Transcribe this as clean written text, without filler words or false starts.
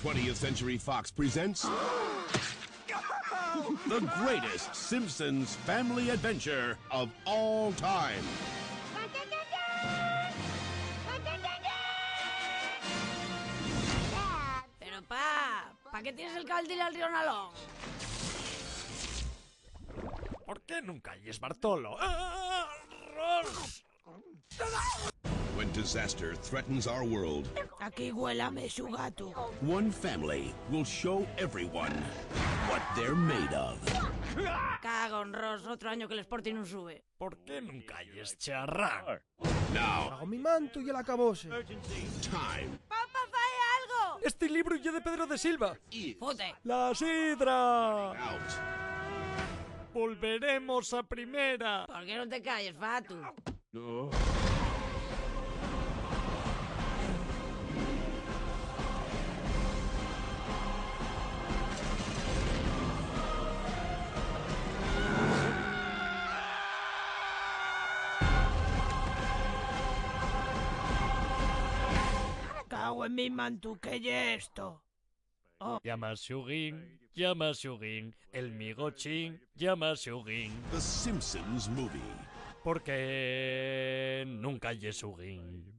20th Century Fox presents the greatest Simpsons family adventure of all time. Pero ¿pa qué tienes el caldil al río Nalón? ¿Por qué nunca es Bartolo? When disaster threatens our world, Aquí huélame su gato. one family will show everyone what they're made of. Cago en Ross, otro año que el Sporting no sube. ¿Por qué nunca es Charrán? Now, Hago mi manto y el acabose. time ¡Papá, fae algo! Este libro ya de Pedro de Silva. is ¡Fute! ¡La sidra! out. Volveremos a primera. ¿Por qué no te calles, Fatu? Cago en mi mantu, ¿qué es esto? Llama a Shugin, el migochín, llama a Shugin. The Simpsons movie. Porque nunca es Shugin.